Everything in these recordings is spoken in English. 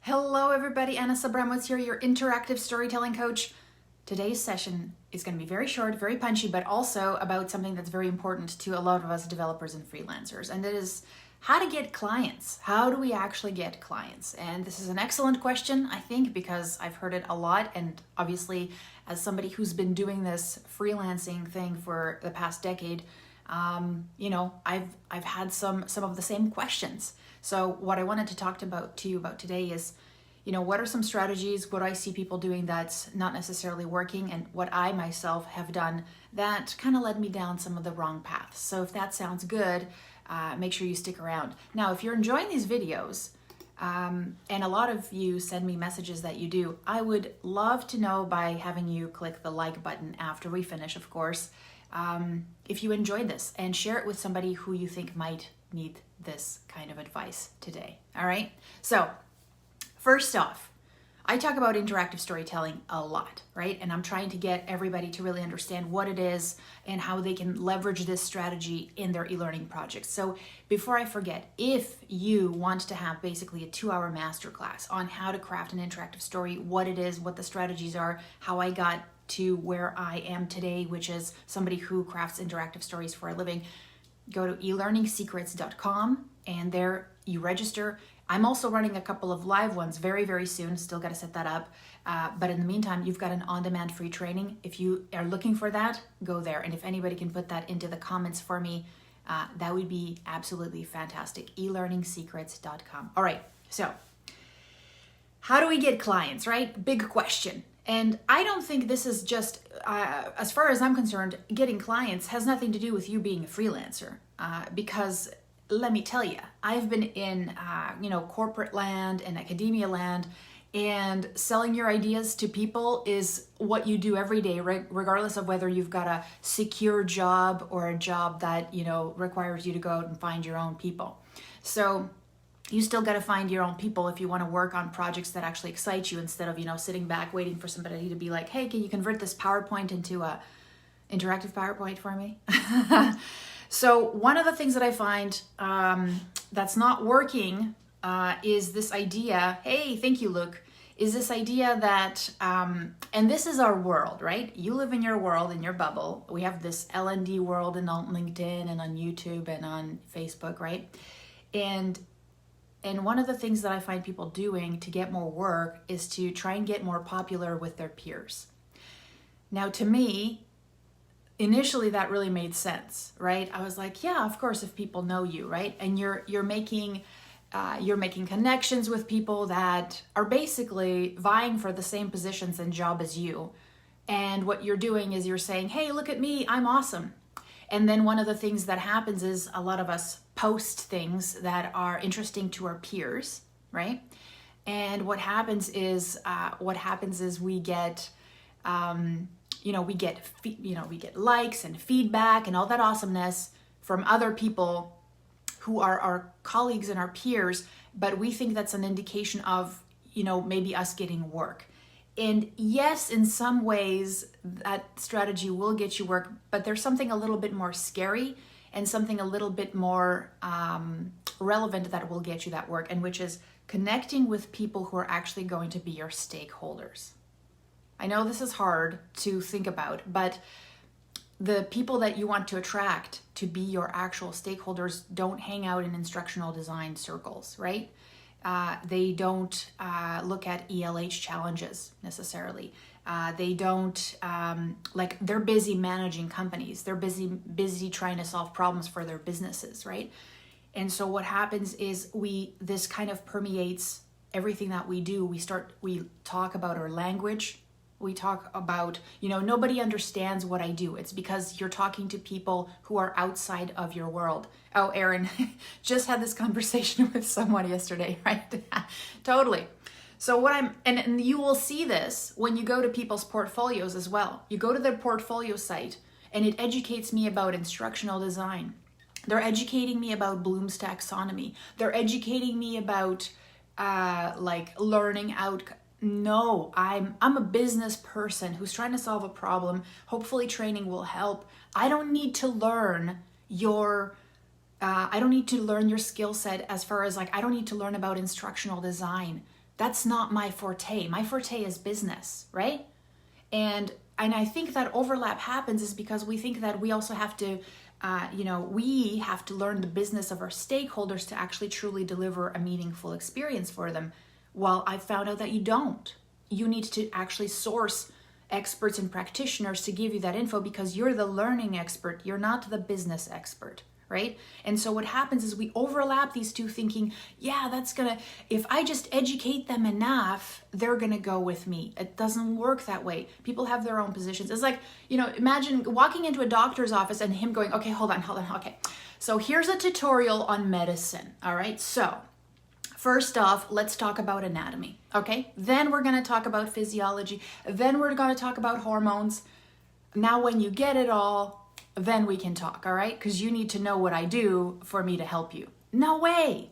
Hello everybody, Anna Sabramowitz here, your interactive storytelling coach. Today's session is going to be very short, very punchy, but also about something that's very important to a lot of us developers and freelancers, and it is how to get clients. How do we actually get clients? And this is an excellent question, I think, because I've heard it a lot, and obviously as somebody who's been doing this freelancing thing for the past decade, I've had some of the same questions. So what I wanted to talk to you about today is, what are some strategies, what I see people doing that's not necessarily working, and what I myself have done that kind of led me down some of the wrong paths. So if that sounds good, make sure you stick around. Now, if you're enjoying these videos, and a lot of you send me messages that you do, I would love to know by having you click the like button after we finish, of course, if you enjoyed this, and share it with somebody who you think might need this kind of advice today. All right. So first off, I talk about interactive storytelling a lot, right? And I'm trying to get everybody to really understand what it is and how they can leverage this strategy in their e-learning projects. So before I forget, if you want to have basically a 2-hour masterclass on how to craft an interactive story, what it is, what the strategies are, how I got to where I am today, which is somebody who crafts interactive stories for a living, go to elearningsecrets.com, and there you register. I'm also running a couple of live ones very, very soon. Still got to set that up. But in the meantime, you've got an on-demand free training. If you are looking for that, go there. And if anybody can put that into the comments for me, that would be absolutely fantastic. elearningsecrets.com. All right. So how do we get clients, right? Big question. And I don't think this is just, as far as I'm concerned, getting clients has nothing to do with you being a freelancer. Because let me tell you, I've been in, corporate land and academia land, and selling your ideas to people is what you do every day, regardless of whether you've got a secure job or a job that, requires you to go out and find your own people. So you still got to find your own people if you want to work on projects that actually excite you, instead of, sitting back waiting for somebody to be like, hey, can you convert this PowerPoint into a interactive PowerPoint for me? So one of the things that I find that's not working is this idea, hey, thank you, Luke, is this idea that, and this is our world, right? You live in your world, in your bubble. We have this L&D world and on LinkedIn and on YouTube and on Facebook, right? And one of the things that I find people doing to get more work is to try and get more popular with their peers. Now, to me, initially that really made sense, right? I was like, yeah, of course, if people know you, right? And you're making connections with people that are basically vying for the same positions and job as you. And what you're doing is you're saying, hey, look at me, I'm awesome. And then one of the things that happens is a lot of us post things that are interesting to our peers, right? And what happens is we get we get likes and feedback and all that awesomeness from other people who are our colleagues and our peers, but we think that's an indication of, maybe us getting work. And yes, in some ways that strategy will get you work, but there's something a little bit more scary and something a little bit more relevant that will get you that work, and which is connecting with people who are actually going to be your stakeholders. I know this is hard to think about, but the people that you want to attract to be your actual stakeholders don't hang out in instructional design circles, right? They don't look at ELH challenges necessarily. They don't, they're busy managing companies. They're busy trying to solve problems for their businesses, right? And so what happens is this kind of permeates everything that we do. We talk about our language. We talk about, nobody understands what I do. It's because you're talking to people who are outside of your world. Oh, Erin, just had this conversation with someone yesterday, right? Totally. So and you will see this when you go to people's portfolios as well. You go to their portfolio site and it educates me about instructional design. They're educating me about Bloom's taxonomy. They're educating me about learning outcomes. No, I'm a business person who's trying to solve a problem. Hopefully training will help. I don't need to learn your skill set as far as I don't need to learn about instructional design. That's not my forte. My forte is business, right? And I think that overlap happens is because we think that we also have to, we have to learn the business of our stakeholders to actually truly deliver a meaningful experience for them. Well, I found out that you don't. You need to actually source experts and practitioners to give you that info because you're the learning expert. You're not the business expert, right? And so what happens is we overlap these two thinking, yeah, if I just educate them enough, they're gonna go with me. It doesn't work that way. People have their own positions. It's like, imagine walking into a doctor's office and him going, okay, hold on. Okay. So here's a tutorial on medicine. All right. So first off, let's talk about anatomy. Okay. Then we're going to talk about physiology. Then we're going to talk about hormones. Now, when you get it all, then we can talk, all right? Because you need to know what I do for me to help you. No way.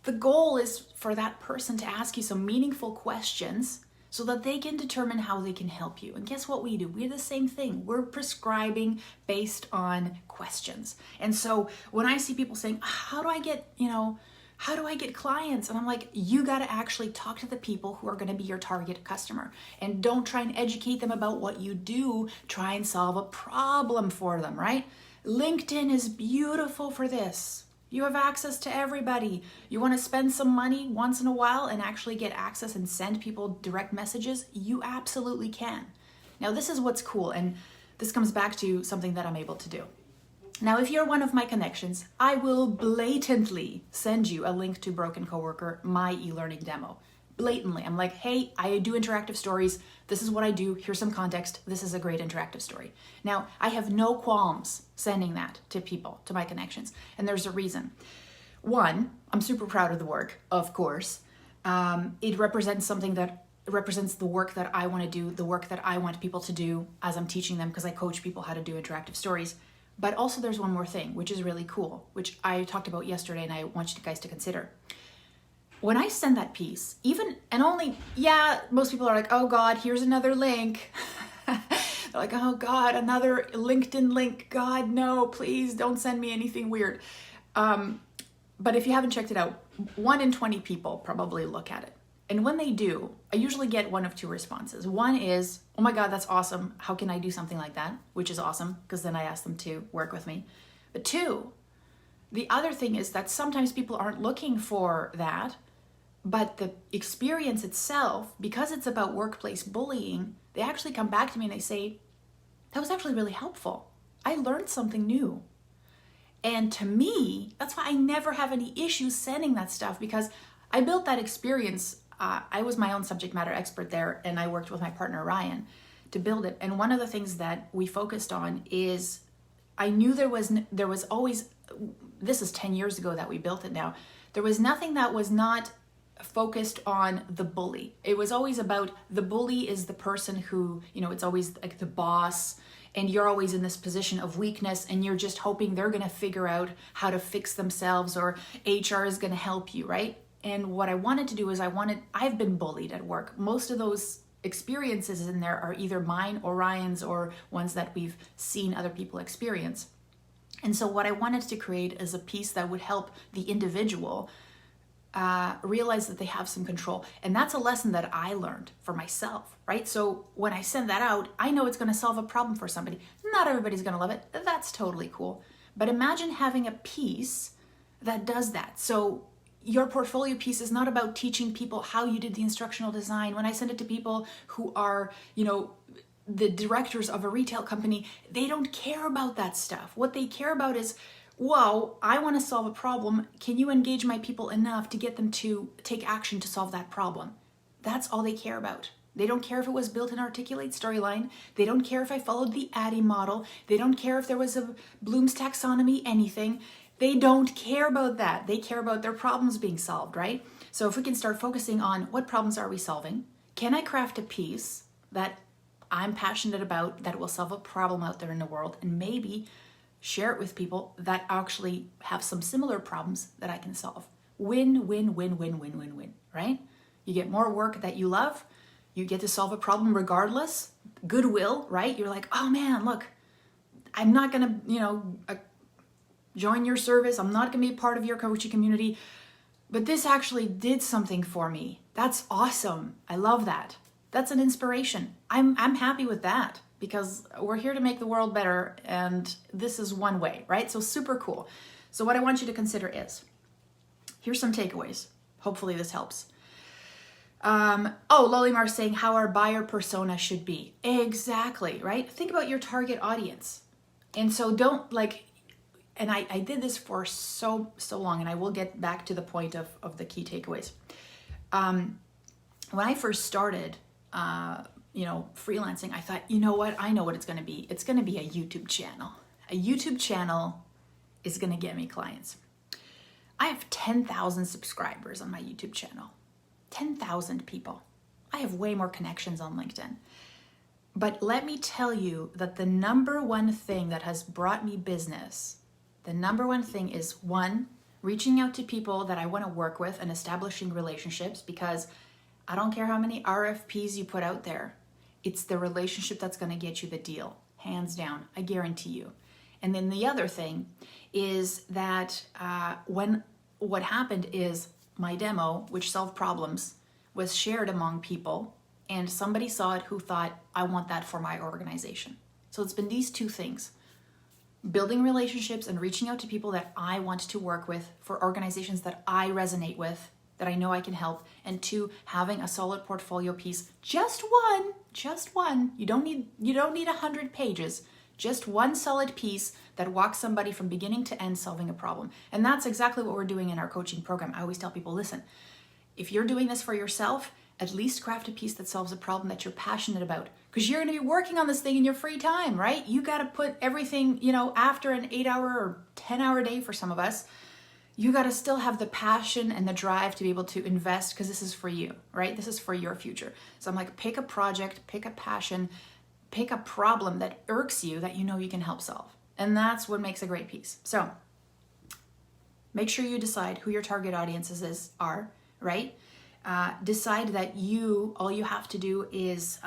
The goal is for that person to ask you some meaningful questions so that they can determine how they can help you. And guess what we do? We're the same thing. We're prescribing based on questions. And so when I see people saying, how do I get clients? And I'm like, you got to actually talk to the people who are going to be your target customer. And don't try and educate them about what you do. Try and solve a problem for them, right? LinkedIn is beautiful for this. You have access to everybody. You want to spend some money once in a while and actually get access and send people direct messages? You absolutely can. Now, this is what's cool. And this comes back to something that I'm able to do. Now, if you're one of my connections, I will blatantly send you a link to Broken Coworker, my e-learning demo. Blatantly. I'm like, hey, I do interactive stories. This is what I do. Here's some context. This is a great interactive story. Now, I have no qualms sending that to people, to my connections. And there's a reason. One, I'm super proud of the work, of course. It represents the work that I want to do, the work that I want people to do as I'm teaching them, because I coach people how to do interactive stories. But also there's one more thing, which is really cool, which I talked about yesterday and I want you guys to consider. When I send that piece, most people are like, oh God, here's another link. They're like, oh God, another LinkedIn link. God, no, please don't send me anything weird. But if you haven't checked it out, 1 in 20 people probably look at it. And when they do, I usually get one of two responses. One is, oh my God, that's awesome. How can I do something like that? Which is awesome, because then I ask them to work with me. But two, the other thing is that sometimes people aren't looking for that, but the experience itself, because it's about workplace bullying, they actually come back to me and they say, that was actually really helpful. I learned something new. And to me, that's why I never have any issues sending that stuff, because I built that experience. I was my own subject matter expert there, and I worked with my partner Ryan to build it. And one of the things that we focused on is, I knew there was always, this is 10 years ago that we built it now, there was nothing that was not focused on the bully. It was always about, the bully is the person who, it's always like the boss, and you're always in this position of weakness, and you're just hoping they're going to figure out how to fix themselves, or HR is going to help you, right? And what I wanted to do is I've been bullied at work. Most of those experiences in there are either mine or Ryan's, or ones that we've seen other people experience. And so what I wanted to create is a piece that would help the individual realize that they have some control. And that's a lesson that I learned for myself, right? So when I send that out, I know it's going to solve a problem for somebody. Not everybody's going to love it. That's totally cool. But imagine having a piece that does that. So your portfolio piece is not about teaching people how you did the instructional design. When I send it to people who are, the directors of a retail company, they don't care about that stuff. What they care about is, whoa, I want to solve a problem. Can you engage my people enough to get them to take action to solve that problem? That's all they care about. They don't care if it was built in Articulate Storyline. They don't care if I followed the ADDIE model. They don't care if there was a Bloom's taxonomy, anything. They don't care about that. They care about their problems being solved, right? So if we can start focusing on what problems are we solving? Can I craft a piece that I'm passionate about that will solve a problem out there in the world, and maybe share it with people that actually have some similar problems that I can solve? Win, win, win, win, win, win, win, right? You get more work that you love. You get to solve a problem regardless. Goodwill, right? You're like, oh man, look, I'm not going to, join your service. I'm not going to be part of your coaching community, but this actually did something for me. That's awesome. I love that. That's an inspiration. I'm happy with that because we're here to make the world better, and this is one way, right? So super cool. So what I want you to consider is, here's some takeaways. Hopefully this helps. Lolimar saying how our buyer persona should be. Exactly, right? Think about your target audience. And so don't and I did this for so long, and I will get back to the point of the key takeaways. When I first started, freelancing, I thought, you know what? I know what it's going to be. It's going to be a YouTube channel. A YouTube channel is going to get me clients. I have 10,000 subscribers on my YouTube channel. 10,000 people. I have way more connections on LinkedIn. But let me tell you that the number one thing that has brought me business, the number one thing is, one, reaching out to people that I want to work with and establishing relationships, because I don't care how many RFPs you put out there. It's the relationship that's going to get you the deal. Hands down. I guarantee you. And then the other thing is that what happened is my demo, which solved problems, was shared among people, and somebody saw it who thought, I want that for my organization. So it's been these two things: building relationships and reaching out to people that I want to work with for organizations that I resonate with, that I know I can help, and two, having a solid portfolio piece, just one. You don't need 100 pages. Just one solid piece that walks somebody from beginning to end solving a problem. And that's exactly what we're doing in our coaching program. I always tell people, listen, if you're doing this for yourself, at least craft a piece that solves a problem that you're passionate about, because you're going to be working on this thing in your free time, right? You got to put everything, after an 8-hour or 10-hour day for some of us, you got to still have the passion and the drive to be able to invest, because this is for you, right? This is for your future. So I'm like, pick a project, pick a passion, pick a problem that irks you that you know you can help solve. And that's what makes a great piece. So make sure you decide who your target audiences are, right? Decide that all you have to do is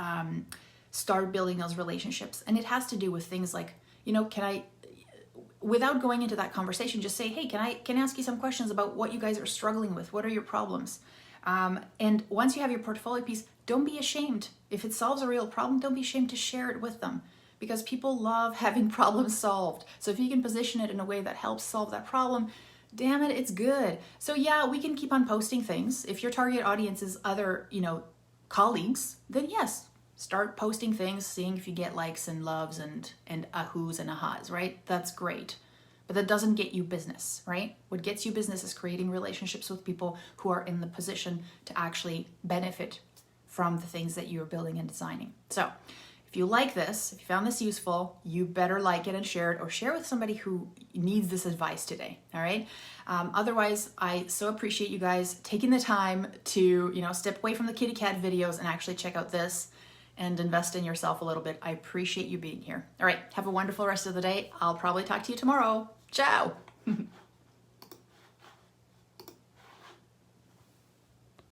start building those relationships. And it has to do with things like, without going into that conversation, just say, hey, can I ask you some questions about what you guys are struggling with? What are your problems? And once you have your portfolio piece, don't be ashamed. If it solves a real problem, don't be ashamed to share it with them, because people love having problems solved. So if you can position it in a way that helps solve that problem, damn it, it's good. So yeah, we can keep on posting things. If your target audience is other, colleagues, then yes, start posting things, seeing if you get likes and loves and ahus and ahas, right? That's great. But that doesn't get you business, right? What gets you business is creating relationships with people who are in the position to actually benefit from the things that you're building and designing. So if you like this, if you found this useful, you better like it and share it, or share with somebody who needs this advice today, all right? Otherwise, I so appreciate you guys taking the time to, step away from the kitty cat videos and actually check out this and invest in yourself a little bit. I appreciate you being here. All right, have a wonderful rest of the day. I'll probably talk to you tomorrow. Ciao.